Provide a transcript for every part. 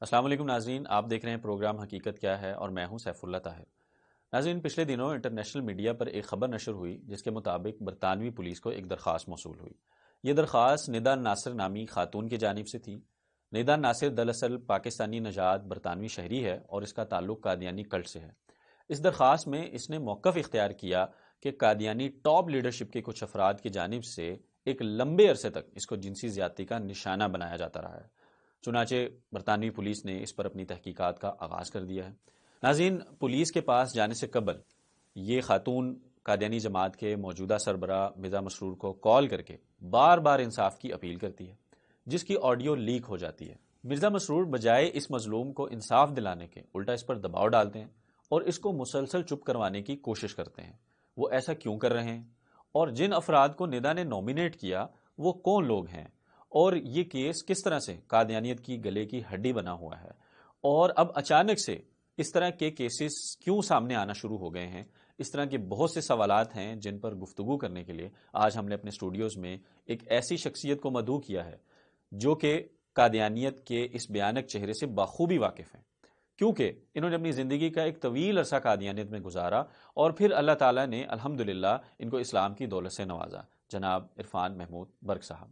السلام علیکم ناظرین، آپ دیکھ رہے ہیں پروگرام حقیقت کیا ہے اور میں ہوں سیف اللہ طاہر۔ ناظرین، پچھلے دنوں انٹرنیشنل میڈیا پر ایک خبر نشر ہوئی جس کے مطابق برطانوی پولیس کو ایک درخواست موصول ہوئی۔ یہ درخواست ندا ناصر نامی خاتون کی جانب سے تھی۔ ندا ناصر دراصل پاکستانی نژاد برطانوی شہری ہے اور اس کا تعلق قادیانی کلٹ سے ہے۔ اس درخواست میں اس نے موقف اختیار کیا کہ قادیانی ٹاپ لیڈرشپ کے کچھ افراد کی جانب سے ایک لمبے عرصے تک اس کو جنسی زیادتی کا نشانہ بنایا جاتا رہا ہے۔ چنانچہ برطانوی پولیس نے اس پر اپنی تحقیقات کا آغاز کر دیا ہے۔ ناظرین، پولیس کے پاس جانے سے قبل یہ خاتون قادیانی جماعت کے موجودہ سربراہ مرزا مسرور کو کال کر کے بار بار انصاف کی اپیل کرتی ہے، جس کی آڈیو لیک ہو جاتی ہے۔ مرزا مسرور بجائے اس مظلوم کو انصاف دلانے کے الٹا اس پر دباؤ ڈالتے ہیں اور اس کو مسلسل چپ کروانے کی کوشش کرتے ہیں۔ وہ ایسا کیوں کر رہے ہیں اور جن افراد کو ندا نے نومینیٹ کیا وہ کون لوگ ہیں، اور یہ کیس کس طرح سے قادیانیت کی گلے کی ہڈی بنا ہوا ہے، اور اب اچانک سے اس طرح کے کیسز کیوں سامنے آنا شروع ہو گئے ہیں، اس طرح کے بہت سے سوالات ہیں جن پر گفتگو کرنے کے لیے آج ہم نے اپنے اسٹوڈیوز میں ایک ایسی شخصیت کو مدعو کیا ہے جو کہ قادیانیت کے اس بھیانک چہرے سے بخوبی واقف ہیں، کیونکہ انہوں نے اپنی زندگی کا ایک طویل عرصہ قادیانیت میں گزارا اور پھر اللہ تعالیٰ نے الحمدللہ ان کو اسلام کی دولت سے نوازا۔ جناب عرفان محمود برق صاحب،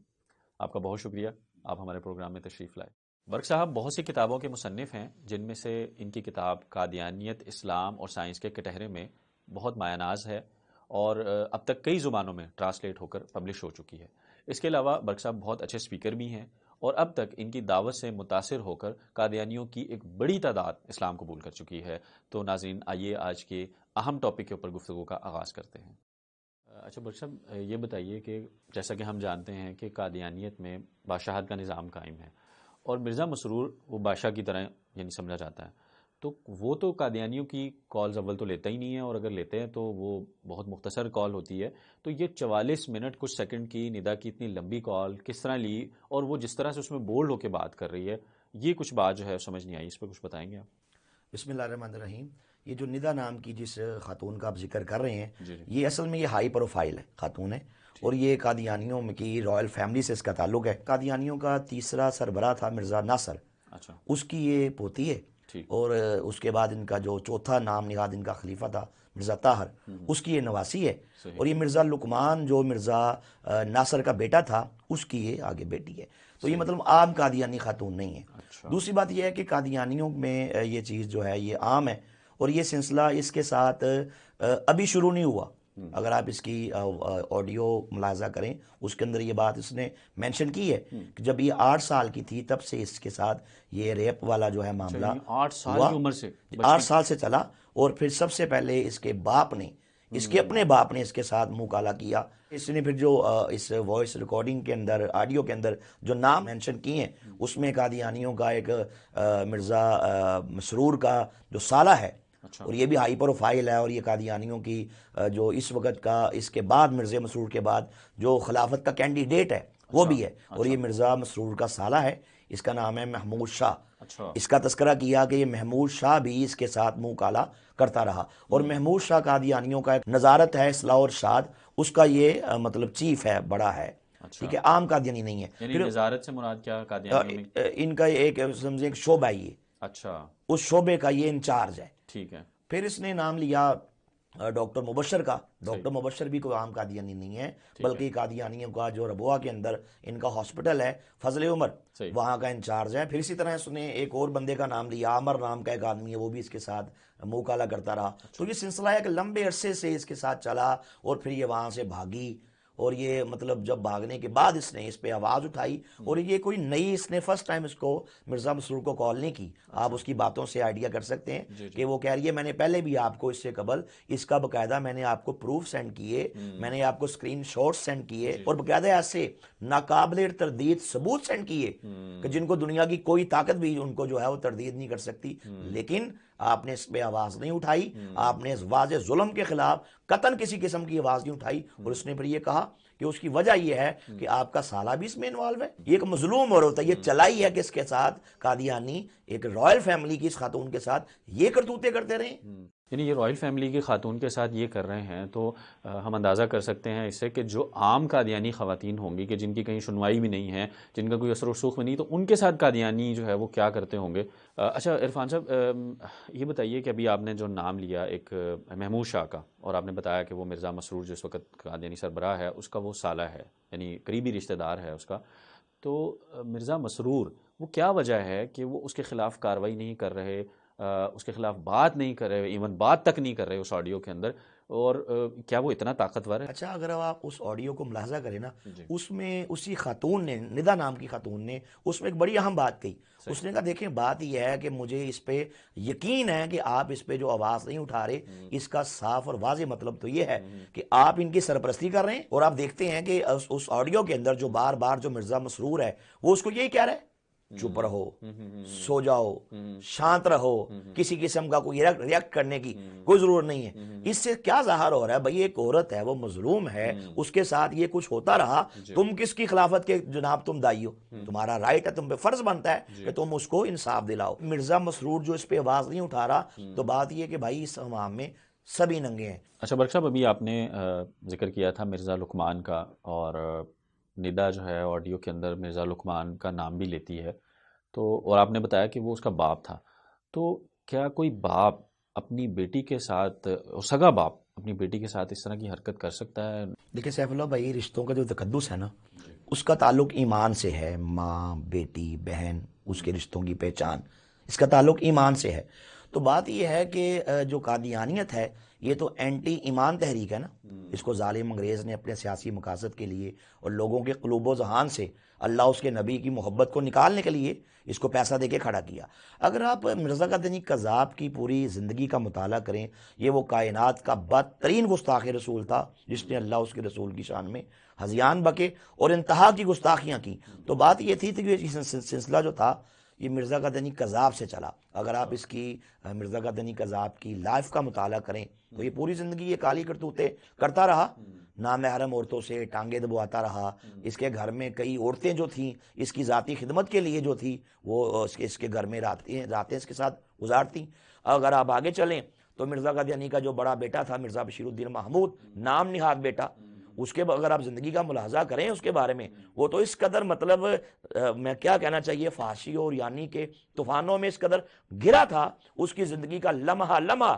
آپ کا بہت شکریہ، آپ ہمارے پروگرام میں تشریف لائے۔ برق صاحب بہت سی کتابوں کے مصنف ہیں، جن میں سے ان کی کتاب قادیانیت، اسلام اور سائنس کے کٹہرے میں بہت مایہ ناز ہے اور اب تک کئی زبانوں میں ٹرانسلیٹ ہو کر پبلش ہو چکی ہے۔ اس کے علاوہ برق صاحب بہت اچھے اسپیکر بھی ہیں اور اب تک ان کی دعوت سے متاثر ہو کر قادیانیوں کی ایک بڑی تعداد اسلام قبول کر چکی ہے۔ تو ناظرین، آئیے آج کے اہم ٹاپک کے اوپر گفتگو کا آغاز کرتے ہیں۔ اچھا برق صاحب، یہ بتائیے کہ جیسا کہ ہم جانتے ہیں کہ قادیانیت میں بادشاہت کا نظام قائم ہے اور مرزا مسرور وہ بادشاہ کی طرح یعنی سمجھا جاتا ہے، تو وہ تو قادیانیوں کی کالز اول تو لیتا ہی نہیں ہے، اور اگر لیتے ہیں تو وہ بہت مختصر کال ہوتی ہے۔ تو یہ 44 منٹ کچھ سیکنڈ کی ندا کی اتنی لمبی کال کس طرح لی، اور وہ جس طرح سے اس میں بولڈ ہو کے بات کر رہی ہے، یہ کچھ بات جو ہے سمجھ نہیں آئی، اس پہ کچھ بتائیں گے آپ؟ بسم اللہ الرحمن الرحیم۔ یہ جو ندا نام کی جس خاتون کا آپ ذکر کر رہے ہیں، جی جی یہ اصل میں یہ ہائی پروفائل ہے خاتون ہے، اور یہ قادیانیوں میں کی رائل فیملی سے اس کا تعلق ہے۔ قادیانیوں کا تیسرا سربراہ تھا مرزا ناصر، اچھا اس کی یہ پوتی ہے، ٹھیک، اور اس کے بعد ان کا جو چوتھا نام نہاد ان کا خلیفہ تھا مرزا طاہر، اس کی یہ نواسی ہے، صحیح، اور یہ مرزا لقمان جو مرزا ناصر کا بیٹا تھا اس کی یہ آگے بیٹی ہے۔ تو یہ مطلب عام قادیانی خاتون نہیں ہے۔ اچھا دوسری بات یہ ہے کہ قادیانیوں میں یہ چیز جو ہے یہ عام ہے، اور یہ سلسلہ اس کے ساتھ ابھی شروع نہیں ہوا۔ اگر آپ اس کی آڈیو ملاحظہ کریں، اس کے اندر یہ بات اس نے مینشن کی ہے کہ جب یہ 8 سال کی تھی تب سے اس کے ساتھ یہ ریپ والا جو ہے معاملہ 8 سال ہوا، کی عمر سے 8 سال سے چلا، اور پھر سب سے پہلے اس کے باپ نے، اس کے اپنے باپ نے اس کے ساتھ منہ کالا کیا۔ اس نے پھر جو اس وائس ریکارڈنگ کے اندر، آڈیو کے اندر جو نام مینشن کیے ہیں، اس میں قادیانیوں کا ایک مرزا مسرور کا جو سالہ ہے، اچھا اور یہ بھی ہائی پروفائل ہے، اور یہ قادیانیوں کی جو اس وقت کا، اس کے بعد مرزا مسرور کے بعد جو خلافت کا کینڈیڈیٹ ہے وہ بھی ہے، اور یہ مرزا مسرور کا سالہ ہے، اس کا نام ہے محمود شاہ۔ اچھا اس کا تذکرہ کیا کہ یہ محمود شاہ بھی اس کے ساتھ منہ کالا کرتا رہا، اور محمود شاہ قادیانیوں کا ایک نظارت ہے اصلاح اور ارشاد، اس کا یہ مطلب چیف ہے، بڑا ہے، ٹھیک ہے، عام قادیانی نہیں ہے۔ یعنی وزارت سے مراد کیا قادیانیوں میں؟ ان کا ایک سمجھیں ایک شعبہ ہے یہ، اچھا اس شعبے کا یہ انچارج ہے۔ ٹھیک ہے، پھر اس نے نام لیا ڈاکٹر مبشر کا۔ ڈاکٹر مبشر بھی کوئی عام قادیانی نہیں ہے، بلکہ قادیانیوں کا جو ربوہ کے اندر ان کا ہاسپٹل ہے فضل عمر، وہاں کا انچارج ہے۔ پھر اسی طرح اس نے ایک اور بندے کا نام لیا، عامر نام کا ایک آدمی ہے، وہ بھی اس کے ساتھ منہ کالا کرتا رہا۔ تو یہ سلسلہ ہے کہ لمبے عرصے سے اس کے ساتھ چلا، اور پھر یہ وہاں سے بھاگی، اور یہ مطلب جب بھاگنے کے بعد اس نے اس پہ آواز اٹھائی، اور یہ کوئی نئی، اس نے فرسٹ ٹائم اس کو مرزا مسرور کو کال نہیں کی۔ آپ اس کی باتوں سے آئیڈیا کر سکتے ہیں کہ وہ کہہ رہی ہے میں نے پہلے بھی آپ کو اس سے قبل اس کا باقاعدہ میں نے آپ کو پروف سینڈ کیے، میں نے آپ کو اسکرین شاٹ سینڈ کیے، اور باقاعدہ ایسے ناقابل تردید ثبوت سینڈ کیے کہ جن کو دنیا کی کوئی طاقت بھی ان کو جو ہے وہ تردید نہیں کر سکتی، لیکن آپ نے اس پہ آواز نہیں اٹھائی، آپ نے اس واضح ظلم کے خلاف قطعاً کسی قسم کی آواز نہیں اٹھائی۔ اور اس نے پھر یہ کہا کہ اس کی وجہ یہ ہے کہ آپ کا سالہ بھی اس میں انوالو ہے، یہ ایک مظلوم اور ہوتا ہے، یہ چلائی ہے کہ اس کے ساتھ قادیانی ایک رائل فیملی کی اس خاتون کے ساتھ یہ کرتوتے کرتے رہے۔ یعنی یہ رائل فیملی کی خاتون کے ساتھ یہ کر رہے ہیں تو ہم اندازہ کر سکتے ہیں اس سے کہ جو عام قادیانی خواتین ہوں گی کہ جن کی کہیں سنوائی بھی نہیں ہے، جن کا کوئی اثر و رسوخ بھی نہیں، تو ان کے ساتھ قادیانی جو ہے وہ کیا کرتے ہوں گے۔ اچھا عرفان صاحب، یہ بتائیے کہ ابھی آپ نے جو نام لیا ایک محمود شاہ کا، اور آپ نے بتایا کہ وہ مرزا مسرور جو اس وقت قادیانی سربراہ ہے اس کا وہ سالہ ہے، یعنی قریبی رشتہ دار ہے اس کا، تو مرزا مسرور وہ کیا وجہ ہے کہ وہ اس کے خلاف کارروائی نہیں کر رہے، اس کے خلاف بات نہیں کر رہے، ایون بات تک نہیں کر رہے اس آڈیو کے اندر، اور کیا وہ اتنا طاقتور ہے؟ اچھا، اگر آپ اس آڈیو کو ملاحظہ کریں نا، اس میں اسی خاتون نے، ندا نام کی خاتون نے، اس میں ایک بڑی اہم بات کہی۔ اس نے کہا دیکھیں بات یہ ہے کہ مجھے اس پہ یقین ہے کہ آپ اس پہ جو آواز نہیں اٹھا رہے، اس کا صاف اور واضح مطلب تو یہ ہے کہ آپ ان کی سرپرستی کر رہے ہیں۔ اور آپ دیکھتے ہیں کہ اس آڈیو کے اندر جو بار بار جو مرزا مسرور ہے وہ اس کو یہی کہہ رہا ہے، چپ رہو، سو جاؤ، شانت رہو، کسی قسم کا کوئی ریاکٹ کرنے کی کوئی ضرورت نہیں ہے۔ اس سے کیا ظاہر ہو رہا ہے؟ بھئی ایک عورت ہے، وہ مظلوم ہے، اس کے ساتھ یہ کچھ ہوتا رہا، تم کس کی خلافت کے جناب تم دائی ہو؟ تمہارا رائٹ ہے، تم پہ فرض بنتا ہے کہ تم اس کو انصاف دلاؤ۔ مرزا مسرور جو اس پہ آواز نہیں اٹھا رہا، تو بات یہ کہ بھائی اس عوام میں سبھی ننگے ہیں۔ اچھا برق صاحب، ابھی آپ نے ذکر کیا تھا مرزا لقمان کا، اور ندا جو ہے آڈیو کے اندر مرزا لقمان کا نام بھی لیتی ہے، تو اور آپ نے بتایا کہ وہ اس کا باپ تھا، تو کیا کوئی باپ اپنی بیٹی کے ساتھ، سگا باپ اپنی بیٹی کے ساتھ اس طرح کی حرکت کر سکتا ہے؟ دیکھیں سیف اللہ بھائی، رشتوں کا جو تقدس ہے نا، اس کا تعلق ایمان سے ہے۔ ماں، بیٹی، بہن، اس کے رشتوں کی پہچان، اس کا تعلق ایمان سے ہے۔ تو بات یہ ہے کہ جو قادیانیت ہے یہ تو اینٹی ایمان تحریک ہے نا۔ اس کو ظالم انگریز نے اپنے سیاسی مقاصد کے لیے اور لوگوں کے قلوب و ذہان سے اللہ اس کے نبی کی محبت کو نکالنے کے لیے اس کو پیسہ دے کے کھڑا کیا۔ اگر آپ مرزا قادیانی کذاب کی پوری زندگی کا مطالعہ کریں، یہ وہ کائنات کا بدترین گستاخ رسول تھا جس نے اللہ اس کے رسول کی شان میں ہذیان بکے اور انتہا کی گستاخیاں کی۔ تو بات یہ تھی کہ یہ سلسلہ جو تھا یہ مرزا قادیانی کذاب سے چلا۔ اگر آپ اس کی مرزا قادیانی کذاب کی لائف کا مطالعہ کریں تو یہ پوری زندگی یہ کالی کرتوتے کرتا رہا، نامحرم عورتوں سے ٹانگیں دبواتا رہا۔ اس کے گھر میں کئی عورتیں جو تھیں اس کی ذاتی خدمت کے لیے جو تھی وہ اس کے گھر میں راتیں اس کے ساتھ گزارتیں۔ اگر آپ آگے چلیں تو مرزا قادیانی کا جو بڑا بیٹا تھا مرزا بشیر الدین محمود، نام نہاد بیٹا، اس کے اگر آپ زندگی کا ملاحظہ کریں اس کے بارے میں، وہ تو اس قدر مطلب میں کیا کہنا چاہیے، فحاشی اور یعنی کہ طوفانوں میں اس قدر گرا تھا، اس کی زندگی کا لمحہ لمحہ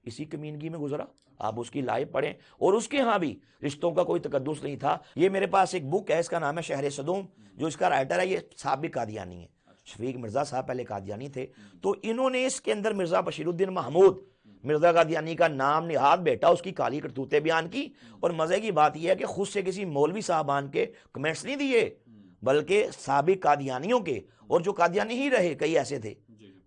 اسی کمینگی میں گزرا۔ آپ اس کی لائف پڑھیں، اور اس کے ہاں بھی رشتوں کا کوئی تقدس نہیں تھا۔ یہ میرے پاس ایک بک ہے، اس کا نام ہے شہر صدوم، جو اس کا رائٹر ہے یہ سابق قادیانی ہے، شفیق مرزا صاحب پہلے قادیانی تھے۔ تو انہوں نے اس کے اندر مرزا بشیر الدین محمود، مرزا قادیانی کا نام نہاد بیٹا، اس کی کالی کرتوتیں بیان کی۔ اور مزے کی بات یہ ہے کہ خود سے کسی مولوی صاحبان کے کمنٹس نہیں دیے، بلکہ سابق قادیانیوں کے، اور جو قادیانی ہی رہے کئی ایسے تھے،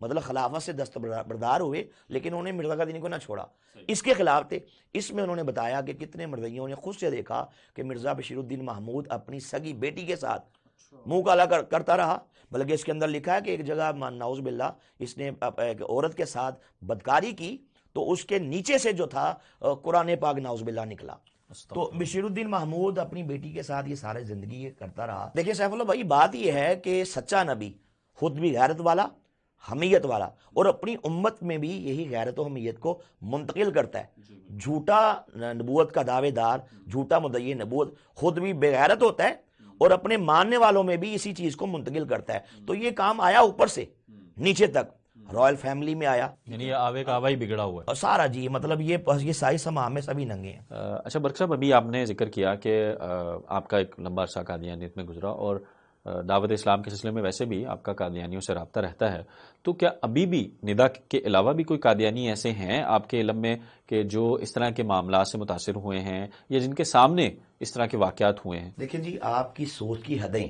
مطلب خلافت سے دستبردار ہوئے لیکن انہوں نے مرزا قادیانی کو نہ چھوڑا، اس کے خلاف تھے۔ اس میں انہوں نے بتایا کہ کتنے مردیوں نے خود سے دیکھا کہ مرزا بشیر الدین محمود اپنی سگی بیٹی کے ساتھ منہ کالا کرتا رہا، بلکہ اس کے اندر لکھا ہے کہ ایک جگہ نعوذ باللہ اس نے ایک عورت کے ساتھ بدکاری کی تو اس کے نیچے سے جو تھا قرآن پاک نعوذ باللہ نکلا۔ تو بشیر الدین محمود اپنی بیٹی کے ساتھ یہ سارے زندگی کرتا رہا۔ دیکھیں سیف اللہ بھائی، بات یہ ہے کہ سچا نبی خود بھی غیرت والا، حمیت والا، اور اپنی امت میں بھی یہی غیرت و حمیت کو منتقل کرتا ہے۔ جھوٹا نبوت کا دعوے دار، جھوٹا مدعی نبوت خود بھی بے غیرت ہوتا ہے اور اپنے ماننے والوں میں بھی اسی چیز کو منتقل کرتا ہے۔ تو یہ کام آیا اوپر سے نیچے تک، رائل فیملی میں آیا، یعنی یہ آوے کا آوا ہی بگڑا ہوا ہے سارا جی، مطلب یہ ساری سماع میں سبھی ننگے ہیں۔ اچھا برق صاحب، ابھی آپ نے ذکر کیا کہ آپ کا ایک لمبا عرصہ قادیانیت میں گزرا، اور دعوت اسلام کے سلسلے میں ویسے بھی آپ کا قادیانیوں سے رابطہ رہتا ہے، تو کیا ابھی بھی ندا کے علاوہ بھی کوئی قادیانی ایسے ہیں آپ کے علم میں کہ جو اس طرح کے معاملات سے متاثر ہوئے ہیں یا جن کے سامنے اس طرح کے واقعات ہوئے ہیں؟ دیکھیں جی، آپ کی سوچ کی حدیں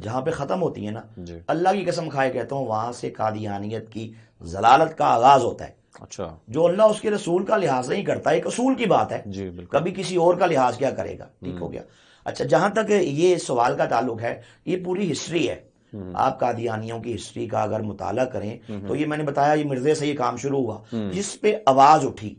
جہاں پہ ختم ہوتی ہیں نا، اللہ کی قسم کھائے کہتا ہوں وہاں سے قادیانیت کی ضلالت کا آغاز ہوتا ہے۔ اچھا، جو اللہ اس کے رسول کا لحاظ نہیں کرتا، ایک اصول کی بات ہے، جی بالکل، کبھی کسی اور کا لحاظ کیا کرے گا، ٹھیک ہو گیا۔ اچھا، جہاں تک یہ سوال کا تعلق ہے، یہ پوری ہسٹری ہے۔ آپ قادیانیوں کی ہسٹری کا اگر مطالعہ کریں تو یہ میں نے بتایا یہ مرزے سے یہ کام شروع ہوا، جس پہ آواز اٹھی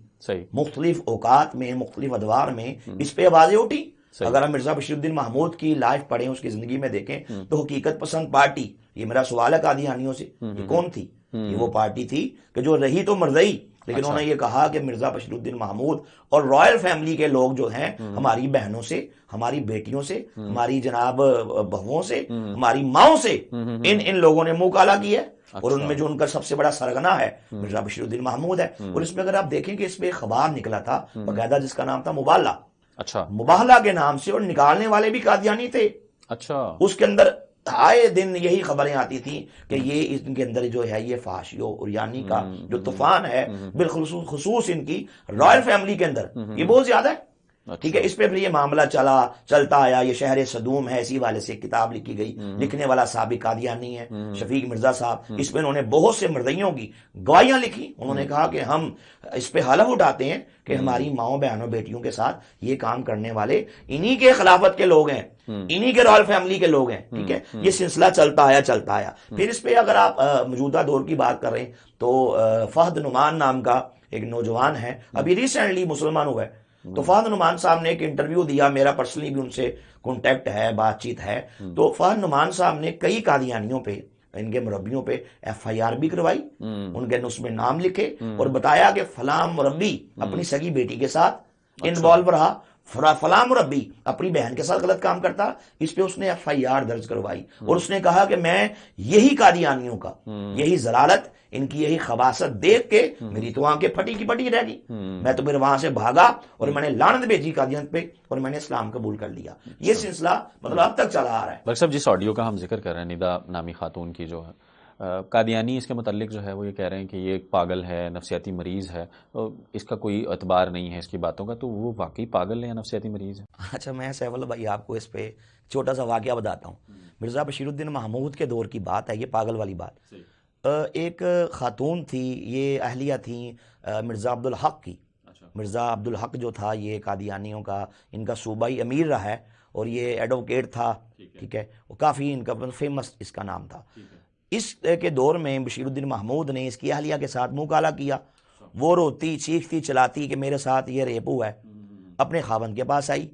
مختلف اوقات میں، مختلف ادوار میں اس پہ آوازیں اٹھی۔ اگر ہم مرزا بشیر الدین محمود کی لائف پڑھیں، اس کی زندگی میں دیکھیں تو حقیقت پسند پارٹی، یہ میرا سوال ہے قادیانیوں سے، یہ کون تھی؟ یہ وہ پارٹی تھی کہ جو رہی تو مرزئی، لیکن انہوں نے یہ کہا کہ مرزا بشیر الدین محمود اور رائل فیملی کے لوگ جو ہیں ہماری بہنوں سے، ہماری بیٹیوں سے، ہماری جناب بہوؤں سے، ہماری ماؤں سے ان لوگوں نے منہ کالا کیا ہے، اور ان میں جو ان کا سب سے بڑا سرغنہ ہے مرزا بشیر الدین محمود ہے۔ اور اس میں اگر آپ دیکھیں کہ اس پہ ایک خبر نکلا تھا باقاعدہ جس کا نام تھا مباہلا، مباہلا کے نام سے، اور نکالنے والے بھی قادیانی تھے۔ اس کے اندر آئے دن یہی خبریں آتی تھیں کہ یہ ان کے اندر جو ہے یہ فحاشیوں اور یعنی کا جو طوفان ہے بالخصوص ان کی رائل فیملی کے اندر یہ بہت زیادہ ہے، ٹھیک ہے۔ اس پہ پھر یہ معاملہ چلتا آیا، یہ شہر صدوم ہے، اسی والے سے کتاب لکھی گئی، لکھنے والا سابق قادیانی ہے شفیق مرزا صاحب، اس میں انہوں نے بہت سے مرزئیوں کی گواہیاں لکھی۔ انہوں نے کہا کہ ہم اس پہ حلف اٹھاتے ہیں کہ ہماری ماؤں بہنوں بیٹیوں کے ساتھ یہ کام کرنے والے انہی کے خلافت کے لوگ ہیں، انہی کے رائل فیملی کے لوگ ہیں، ٹھیک ہے۔ یہ سلسلہ چلتا آیا۔ پھر اس پہ اگر آپ موجودہ دور کی بات کر رہے ہیں تو فہد نعمان نام کا ایک نوجوان ہے، ابھی ریسنٹلی مسلمان ہوا ہے، تو فہد نعمان صاحب نے ایک انٹرویو دیا، میرا پرسنلی بھی ان سے کانٹیکٹ ہے، بات چیت ہے، تو فہد نعمان صاحب نے کئی قادیانیوں پہ، ان کے مربیوں پہ ایف آئی آر بھی کروائی، ان کے اس میں نام لکھے اور بتایا کہ فلاں مربی اپنی سگی بیٹی کے ساتھ انوالو رہا، فلاں مربی اپنی بہن کے ساتھ غلط کام کرتا، اس پہ اس نے ایف آئی آر درج کروائی، اور اس نے کہا کہ میں یہی قادیانیوں کا یہی ضلالت، ان کی یہی خباثت دیکھ کے میری تو آنکھیں پھٹی کی پھٹی رہ گئی، میں تو پھر وہاں سے بھاگا اور میں نے لعنت بھیجی قادیانیت پہ اور میں نے اسلام قبول کر لیا۔ یہ سلسلہ مطلب اب تک چلا آ رہا ہے۔ ڈاکٹر صاحب جس آڈیو کا ہم ذکر کر رہے ہیں، ندا نامی خاتون کی جو ہے، قادیانی اس کے متعلق جو ہے وہ یہ کہہ رہے ہیں کہ یہ ایک پاگل ہے، نفسیاتی مریض ہے، اس کا کوئی اعتبار نہیں ہے اس کی باتوں کا، تو وہ واقعی پاگل ہے یا نفسیاتی مریض ہے؟ اچھا، میں سیف اللہ بھائی آپ کو اس پہ چھوٹا سا واقعہ بتاتا ہوں۔ مرزا بشیر الدین محمود کے دور کی بات ہے، یہ پاگل والی بات۔ ایک خاتون تھی، یہ اہلیہ تھیں مرزا عبدالحق کی۔ مرزا عبدالحق جو تھا یہ قادیانیوں کا ان کا صوبائی امیر رہا ہے، اور یہ ایڈوکیٹ تھا، ٹھیک ہے، وہ کافی ان کا فیمس اس کا نام تھا۔ اس کے دور میں بشیر الدین محمود نے اس کی اہلیہ کے ساتھ منہ کالا کیا، وہ روتی چیختی چلاتی کہ میرے ساتھ یہ ریپ ہوا ہے، اپنے خاوند کے پاس آئی،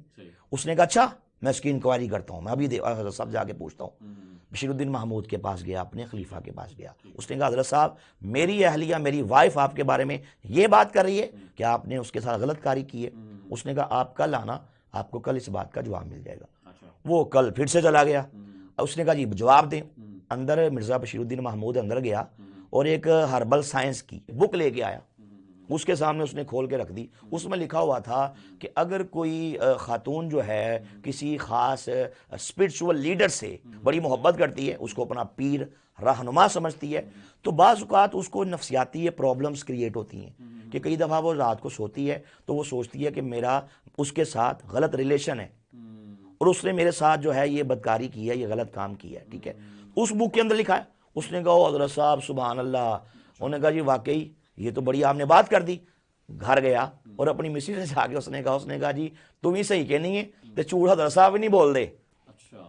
اس نے کہا اچھا میں اس کی انکوائری کرتا ہوں، میں ابھی حضرت صاحب جا کے پوچھتا ہوں۔ بشیر الدین محمود کے پاس گیا، اپنے خلیفہ کے پاس گیا، اس نے کہا حضرت صاحب میری اہلیہ میری وائف آپ کے بارے میں یہ بات کر رہی ہے کہ آپ نے اس کے ساتھ غلط کاری کی ہے۔ اس نے کہا آپ کل آنا، آپ کو کل اس بات کا جواب مل جائے گا۔ وہ کل پھر سے چلا گیا، اس نے کہا جی جواب دیں۔ اندر مرزا بشیر الدین محمود اندر گیا اور ایک ہربل سائنس کی بک لے کے آیا، اس کے سامنے اس نے کھول کے رکھ دی۔ اس میں لکھا ہوا تھا کہ اگر کوئی خاتون جو ہے کسی خاص اسپرچول لیڈر سے بڑی محبت کرتی ہے، اس کو اپنا پیر رہنما سمجھتی ہے، تو بعض اوقات اس کو نفسیاتی پرابلمز کریٹ ہوتی ہیں کہ کئی دفعہ وہ رات کو سوتی ہے تو وہ سوچتی ہے کہ میرا اس کے ساتھ غلط ریلیشن ہے اور اس نے میرے ساتھ جو ہے یہ بدکاری کی ہے، یہ غلط کام کیا ہے، ٹھیک ہے۔ اس بک کے اندر لکھا ہے۔ اس نے کہا حضرت صاحب سبحان اللہ، انہوں نے کہا جی واقعی یہ تو بڑی آپ نے بات کر دی۔ گھر گیا اور اپنی مسی سے جا کے اس نے کہا جی تم ہی صحیح کہ نہیں ہے تو چوڑ حضرت صاحب بھی نہیں بول دے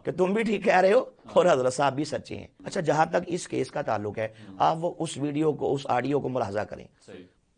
کہ تم بھی ٹھیک کہہ رہے ہو اور حضرت صاحب بھی سچے ہیں۔ اچھا، جہاں تک اس کیس کا تعلق ہے، آپ وہ اس ویڈیو کو، اس آڈیو کو ملاحظہ کریں،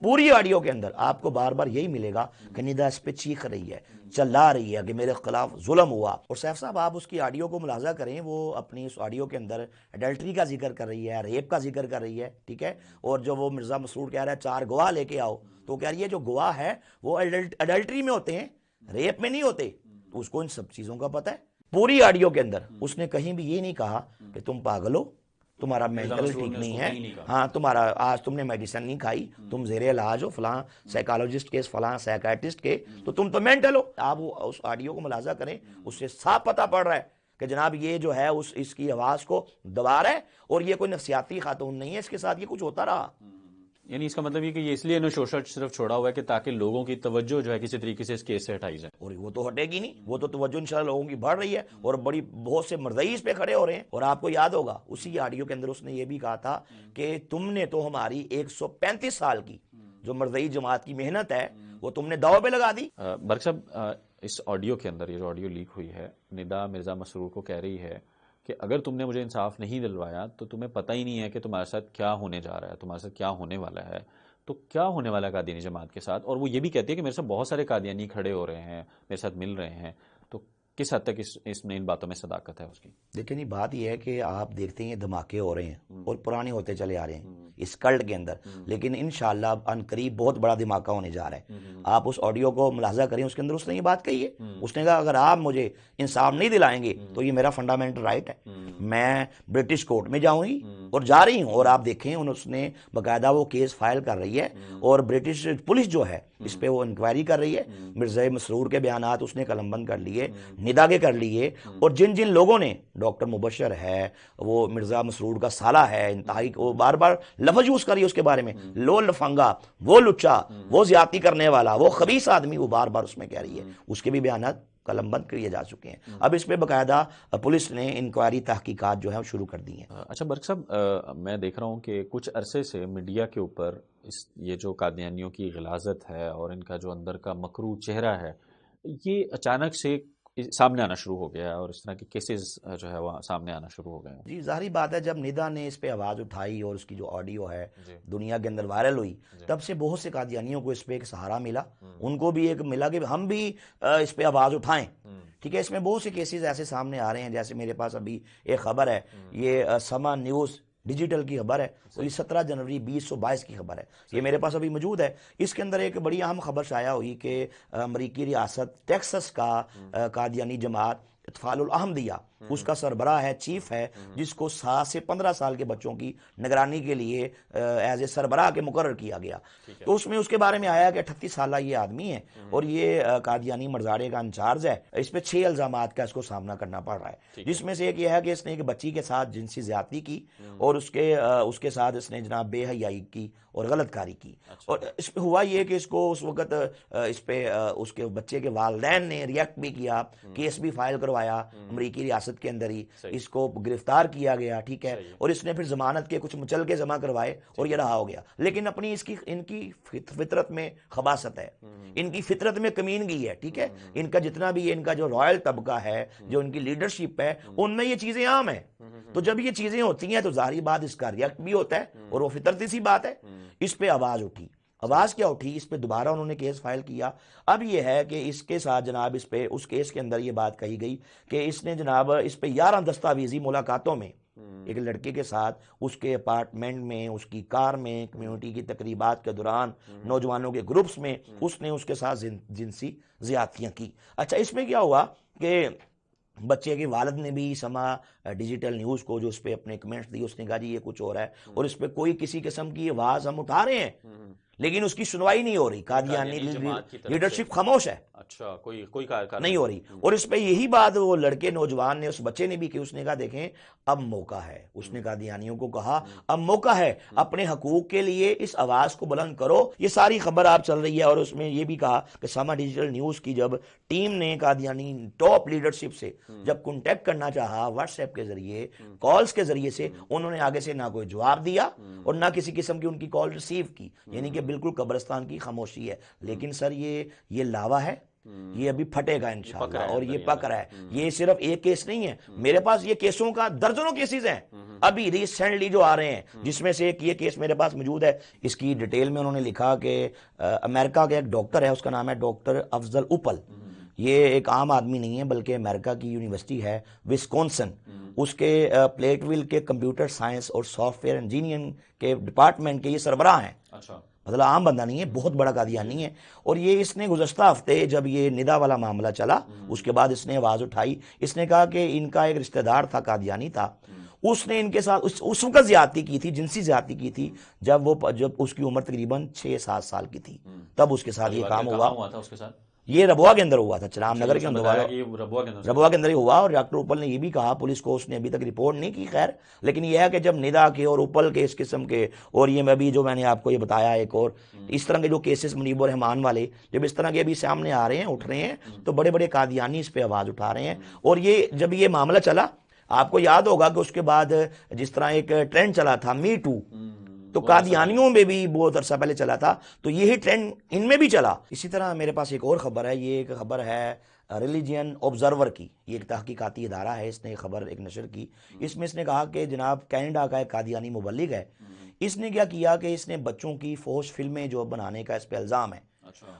پوری آڈیو کے اندر آپ کو بار بار یہی ملے گا کہ ندا اس پہ چیخ رہی ہے، چلا رہی ہے کہ میرے خلاف ظلم ہوا۔ اور سیف صاحب آپ اس کی آڈیو کو ملاحظہ کریں، وہ اپنی اس آڈیو کے اندر ایڈلٹری کا ذکر کر رہی ہے، ریپ کا ذکر کر رہی ہے، ٹھیک ہے۔ اور جو وہ مرزا مسرور کہہ رہا ہے 4 گواہ لے کے آؤ، تو کہہ رہی ہے جو گواہ ہے وہ ایڈلٹری میں ہوتے ہیں، ریپ میں نہیں ہوتے، تو اس کو ان سب چیزوں کا پتہ ہے۔ پوری آڈیو کے اندر اس نے کہیں بھی یہ نہیں کہا کہ تم پاگل ہو، تمہارا مینٹل ٹھیک نہیں ہے، ہاں تمہارا آج تم نے میڈیسن نہیں کھائی، تم زیر علاج ہو فلاں سائیکالوجسٹ کے، فلاں سائیکائٹسٹ کے، تو تم تو مینٹل ہو۔ آپ اس آڈیو کو ملاحظہ کریں، اس سے صاف پتہ پڑ رہا ہے کہ جناب یہ جو ہے اس کی آواز کو دبا رہا ہے، اور یہ کوئی نفسیاتی خاتون نہیں ہے، اس کے ساتھ یہ کچھ ہوتا رہا۔ یعنی اس کا مطلب یہ کہ یہ اس لیے انہوں شوشہ صرف چھوڑا ہوا ہے کہ تاکہ لوگوں کی توجہ جو ہے کسی طریقے سے اس کیس سے ہٹائی جائے، اور وہ تو ہٹے گی نہیں، وہ تو توجہ انشاءاللہ لوگوں کی بڑھ رہی ہے، اور بہت سے مرضئی اس پہ کھڑے ہو رہے ہیں۔ اور آپ کو یاد ہوگا اسی آڈیو کے اندر اس نے یہ بھی کہا تھا کہ تم نے تو ہماری 135 سال کی جو مرضئی جماعت کی محنت ہے وہ تم نے داؤ پہ لگا دی۔ برق صاحب اس آڈیو کے اندر، یہ جو آڈیو لیک ہوئی ہے، ندا مرزا مسرور کو کہہ رہی ہے کہ اگر تم نے مجھے انصاف نہیں دلوایا تو تمہیں پتہ ہی نہیں ہے کہ تمہارے ساتھ کیا ہونے جا رہا ہے، تمہارے ساتھ کیا ہونے والا ہے۔ تو کیا ہونے والا ہے قادیانی جماعت کے ساتھ؟ اور وہ یہ بھی کہتی ہے کہ میرے ساتھ بہت سارے قادیانی کھڑے ہو رہے ہیں، میرے ساتھ مل رہے ہیں، تو کس حد تک اس میں ان باتوں میں صداقت ہے اس کی؟ دیکھیں نہیں، بات یہ ہے کہ آپ دیکھتے ہیں دھماکے ہو رہے ہیں اور پرانے ہوتے چلے آ رہے ہیں اس کلٹ کے اندر، لیکن انشاءاللہ ان قریب بہت بڑا دھماکہ ہونے جا رہا ہے۔ آپ اس آڈیو کو ملاحظہ کریں، اس کے اندر اس نے یہ بات کہی ہے، اس نے کہا اگر آپ مجھے انصاف نہیں دلائیں گے تو یہ میرا فنڈامنٹل رائٹ ہے، میں برٹش کورٹ میں جاؤں گی اور جا رہی ہوں۔ اور آپ دیکھیں اس نے باقاعدہ وہ کیس فائل کر رہی ہے اور برٹش پولیس جو ہے اس پہ وہ انکوائری کر رہی ہے۔ مرزا مسرور کے بیانات اس نے قلم بند کر لیے، ندا کے کر لیے، اور جن جن لوگوں نے، ڈاکٹر مبشر ہے، وہ مرزا مسرور کا سالہ ہے، انتہائی وہ بار بار لفظ یوز کر رہی ہے اس کے بارے میں، لو لفنگا، وہ لچا، وہ زیادتی کرنے والا، وہ خبیث آدمی، وہ بار بار اس میں کہہ رہی ہے۔ اس کے بھی بیانات قلم بند کیے جا چکے ہیں۔ اب اس پہ باقاعدہ پولیس نے انکوائری تحقیقات جو ہے شروع کر دی ہیں۔ اچھا برق صاحب، میں دیکھ رہا ہوں کہ کچھ عرصے سے میڈیا کے اوپر یہ جو قادیانیوں کی غلاظت ہے اور ان کا جو اندر کا مکروہ چہرہ ہے، یہ اچانک سے سامنے آنا شروع ہو گیا ہے اور اس طرح کے کیسز جو ہے وہ سامنے آنا شروع ہو گئے ہیں۔ جی ظاہری بات ہے، جب ندا نے اس پہ آواز اٹھائی اور اس کی جو آڈیو ہے دنیا کے اندر وائرل ہوئی، تب سے بہت سے قادیانیوں کو اس پہ ایک سہارا ملا، ان کو بھی ایک ملا کہ ہم بھی اس پہ آواز اٹھائیں۔ ٹھیک ہے، اس میں بہت سے کیسز ایسے سامنے آ رہے ہیں، جیسے میرے پاس ابھی ایک خبر ہے، یہ سما نیوز ڈیجیٹل کی خبر ہے، اور یہ 17 جنوری 2022 کی خبر ہے، یہ میرے پاس ابھی موجود ہے۔ اس کے اندر ایک بڑی اہم خبر شائع ہوئی کہ امریکی ریاست ٹیکسس کا قادیانی جماعت اطفال الاحمدیہ، اس کا سربراہ ہے، چیف ہے، جس کو 7 سے 15 سال کے بچوں کی نگرانی کے لیے ایز اے سربراہ کے مقرر کیا گیا۔ تو اس میں اس کے بارے میں آیا کہ 38 سالہ یہ آدمی ہے اور یہ قادیانی مرزاڑے کا انچارج ہے، اس پہ 6 الزامات کا اس کو سامنا کرنا پڑ رہا ہے، جس میں سے ایک یہ ہے کہ اس نے ایک بچی کے ساتھ جنسی زیادتی کی اور اس کے ساتھ اس نے جناب بے حیائی کی اور غلط کاری کی۔ اور اس پہ ہوا یہ کہ اس کو اس وقت اس پہ اس کے بچے کے والدین نے ریئیکٹ بھی کیا، کیس بھی فائل کروایا امریکی ریاست کے اندر ہی، اس کو گرفتار کیا گیا، ٹھیک ہے، اور اس نے پھر ضمانت کے کچھ مچلکے جمع کروائے اور یہ رہا ہو گیا۔ لیکن اپنی ان کی فطرت میں خباثت ہے، ان کی فطرت میں کمینگی ہے، ٹھیک ہے، ان کا جتنا بھی ان کا جو رائل طبقہ ہے، جو ان کی لیڈرشپ ہے، ان میں یہ چیزیں عام ہیں۔ تو جب یہ چیزیں ہوتی ہیں تو ظاہری بات اس کا ریئیکٹ بھی ہوتا ہے، اور وہ فطرتی سی بات ہے۔ اس پہ آواز اٹھی، آواز کیا اٹھی، اس پہ دوبارہ انہوں نے کیس فائل کیا۔ اب یہ ہے کہ اس کے ساتھ جناب اس پہ اس کیس کے اندر یہ بات کہی گئی کہ اس نے جناب اس پہ 11 دستاویزی ملاقاتوں میں ایک لڑکے کے ساتھ اس کے اپارٹمنٹ میں، اس کی کار میں، کمیونٹی کی تقریبات کے دوران، نوجوانوں کے گروپس میں اس نے اس کے ساتھ جنسی زیادتیاں کی۔ اچھا، اس میں کیا ہوا کہ بچے کے والد نے بھی سما ڈیجیٹل نیوز کو جو اس پہ اپنے کمنٹس دی، اس نے کہا جی یہ کچھ ہو رہا ہے اور اس پہ کوئی کسی قسم کی آواز ہم اٹھا رہے ہیں لیکن اس کی سنوائی نہیں ہو رہی، قادیانی لیڈرشپ خاموش ہے، اچھا کوئی نہیں ہو رہی۔ اور اس پہ یہی بات وہ لڑکے نوجوان نے، اس بچے نے بھی کی، اس نے کہا دیکھیں اب موقع ہے، اس نے قادیانیوں کو کہا اب موقع ہے، اپنے حقوق کے لیے اس آواز کو بلند کرو۔ یہ ساری خبر آپ چل رہی ہے، اور اس میں یہ بھی کہا کہ سما ڈیجیٹل نیوز کی جب ٹیم نے قادیانی ٹاپ لیڈرشپ سے جب کنٹیکٹ کرنا چاہا واٹس ایپ کے ذریعے، کالز کے ذریعے سے، انہوں نے آگے سے نہ کوئی جواب دیا اور نہ کسی قسم کی ان کی کال ریسیو کی، یعنی کہ بالکل قبرستان کی خاموشی ہے۔ لیکن سر یہ لاوا ہے، یہ ابھی پھٹے گا انشاءاللہ، اور یہ پک رہا ہے۔ یہ صرف ایک کیس نہیں ہے، میرے پاس یہ کیسوں کا درجنوں کیسز ہیں ابھی ریسنٹلی جو آ رہے ہیں، جس میں سے ایک یہ کیس میرے پاس موجود ہے۔ اس کی ڈیٹیل میں انہوں نے لکھا کہ امریکہ کا ایک ڈاکٹر ہے، اس کا نام ہے ڈاکٹر افضل اوپل، یہ ایک عام آدمی نہیں ہے بلکہ امریکہ کی یونیورسٹی ہے وسکونسن، اس کے پلیٹ ویل کے کمپیوٹر سائنس اور سافٹ ویئر انجینئرنگ کے ڈپارٹمنٹ کے یہ سربراہ ہیں، مطلب عام بندہ نہیں ہے، بہت بڑا قادیانی ہے۔ اور یہ اس نے گزشتہ ہفتے جب یہ ندا والا معاملہ چلا، اس کے بعد اس نے آواز اٹھائی، اس نے کہا کہ ان کا ایک رشتہ دار تھا، قادیانی تھا، اس نے ان کے ساتھ اس وقت زیادتی کی تھی، جنسی زیادتی کی تھی جب اس کی عمر تقریباً 6-7 سال کی تھی، تب اس کے ساتھ یہ کام ہوا تھا۔ اس کے ساتھ یہ ربوا کے اندر ہوا تھا، چرام نگر کے اندر ربوا کے اندر ہی ہوا۔ اور ڈاکٹر اوپل نے یہ بھی کہا، پولیس کو اس نے ابھی تک رپورٹ نہیں کی، خیر، لیکن یہ ہے کہ جب ندا کے اور اوپل کے اس قسم کے، اور یہ میں بھی جو میں نے آپ کو یہ بتایا ایک اور اس طرح کے جو کیسز منیب الرحمان والے جب اس طرح کے ابھی سامنے آ رہے ہیں، اٹھ رہے ہیں، تو بڑے بڑے قادیانی اس پہ آواز اٹھا رہے ہیں۔ اور یہ جب یہ معاملہ چلا، آپ کو یاد ہوگا کہ اس کے بعد جس طرح ایک ٹرینڈ چلا تھا می ٹو، تو قادیانیوں میں بھی بہت عرصہ پہلے چلا تھا، تو یہی ٹرینڈ ان میں بھی چلا۔ اسی طرح میرے پاس ایک اور خبر ہے، یہ ایک خبر ہے ریلیجین آبزرور کی، یہ ایک تحقیقاتی ادارہ ہے، اس نے خبر ایک نشر کی، اس میں اس نے کہا کہ جناب کینیڈا کا ایک قادیانی مبلغ ہے، اس نے کیا کیا کہ اس نے بچوں کی فحش فلمیں جو بنانے کا اس پہ الزام ہے،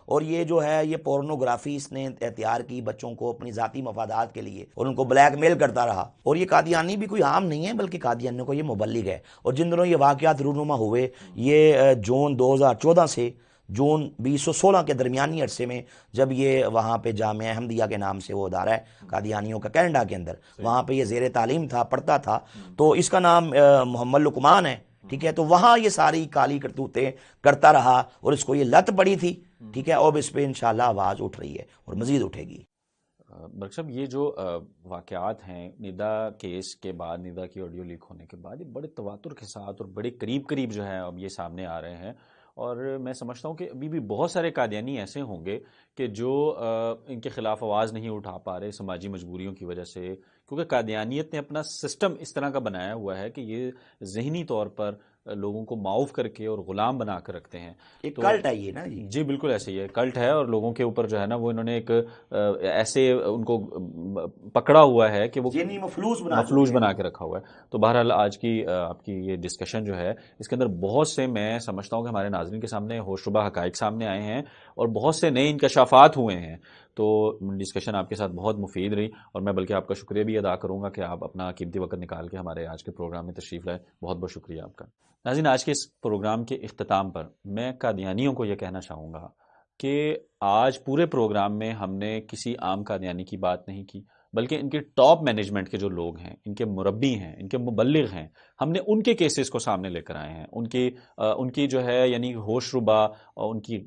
اور یہ جو ہے یہ پورنوگرافی اس نے تیار کی بچوں کو اپنی ذاتی مفادات کے لیے اور ان کو بلیک میل کرتا رہا. اور یہ قادیانی بھی کوئی عام نہیں ہے بلکہ قادیانیوں کو یہ مبلغ ہے. اور جن دنوں یہ واقعات رونما ہوئے یہ جون 2014 سے جون 2016 کے درمیانی عرصے میں جب یہ وہاں پہ جامعہ احمدیہ کے نام سے وہ ادارہ ہے قادیانیوں کا کینیڈا کے اندر, وہاں پہ یہ زیر تعلیم تھا, پڑھتا تھا, تو اس کا نام محمد لقمان ہے, ٹھیک ہے. تو وہاں یہ ساری کالی کرتوتیں کرتا رہا اور اس کو یہ لت پڑی تھی, ٹھیک ہے. اب اس پہ انشاءاللہ آواز اٹھ رہی ہے اور مزید اٹھے گی. برق صاحب یہ جو واقعات ہیں ندا کیس کے بعد, ندا کی آڈیو لیک ہونے کے بعد, یہ بڑے تواتر کے ساتھ اور بڑے قریب قریب جو ہے اب یہ سامنے آ رہے ہیں. اور میں سمجھتا ہوں کہ ابھی بھی بہت سارے قادیانی ایسے ہوں گے کہ جو ان کے خلاف آواز نہیں اٹھا پا رہے سماجی مجبوریوں کی وجہ سے, کیونکہ قادیانیت نے اپنا سسٹم اس طرح کا بنایا ہوا ہے کہ یہ ذہنی طور پر لوگوں کو معاف کر کے اور غلام بنا کر رکھتے ہیں. ایک کلٹ ہے یہ نا جی بالکل ایسے ہی ہے, کلٹ ہے, اور لوگوں کے اوپر جو ہے نا وہ انہوں نے ایک ایسے ان کو پکڑا ہوا ہے کہ وہ مفلوج بنا کے رکھا ہوا ہے. تو بہرحال آج کی آپ کی یہ ڈسکشن جو ہے اس کے اندر بہت سے, میں سمجھتا ہوں کہ ہمارے ناظرین کے سامنے ہوش ربا حقائق سامنے آئے ہیں اور بہت سے نئے انکشافات ہوئے ہیں. تو ڈسکشن آپ کے ساتھ بہت مفید رہی, اور میں بلکہ آپ کا شکریہ بھی ادا کروں گا کہ آپ اپنا قیمتی وقت نکال کے ہمارے آج کے پروگرام میں تشریف لائے. بہت بہت شکریہ آپ کا. ناظرین, آج کے اس پروگرام کے اختتام پر میں قادیانیوں کو یہ کہنا چاہوں گا کہ آج پورے پروگرام میں ہم نے کسی عام قادیانی کی بات نہیں کی, بلکہ ان کے ٹاپ مینجمنٹ کے جو لوگ ہیں, ان کے مربی ہیں, ان کے مبلغ ہیں, ہم نے ان کے کیسز کو سامنے لے کر آئے ہیں. ان کی جو ہے یعنی ہوش ربا اور ان کی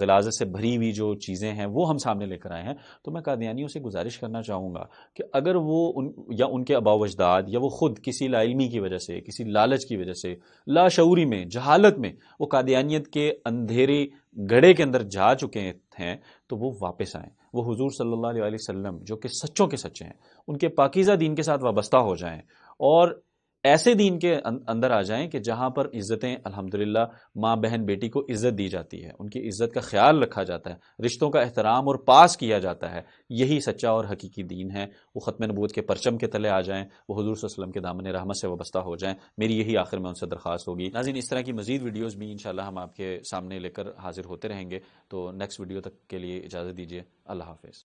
غلاظت سے بھری ہوئی جو چیزیں ہیں وہ ہم سامنے لے کر آئے ہیں. تو میں قادیانیوں سے گزارش کرنا چاہوں گا کہ اگر وہ یا ان کے آباء و اجداد یا وہ خود کسی لا علمی کی وجہ سے, کسی لالچ کی وجہ سے, لاشعوری میں, جہالت میں وہ قادیانیت کے اندھیرے گڑھے کے اندر جا چکے ہیں, تو وہ واپس آئیں. وہ حضور صلی اللہ علیہ وسلم جو کہ سچوں کے سچے ہیں, ان کے پاکیزہ دین کے ساتھ وابستہ ہو جائیں اور ایسے دین کے اندر آ جائیں کہ جہاں پر عزتیں الحمدللہ ماں بہن بیٹی کو عزت دی جاتی ہے, ان کی عزت کا خیال رکھا جاتا ہے, رشتوں کا احترام اور پاس کیا جاتا ہے. یہی سچا اور حقیقی دین ہے. وہ ختم نبوت کے پرچم کے تلے آ جائیں, وہ حضور صلی اللہ علیہ وسلم کے دامن رحمت سے وابستہ ہو جائیں. میری یہی آخر میں ان سے درخواست ہوگی. ناظرین, اس طرح کی مزید ویڈیوز بھی انشاءاللہ ہم آپ کے سامنے لے کر حاضر ہوتے رہیں گے. تو نیکسٹ ویڈیو تک کے لیے اجازت دیجیے. اللہ حافظ.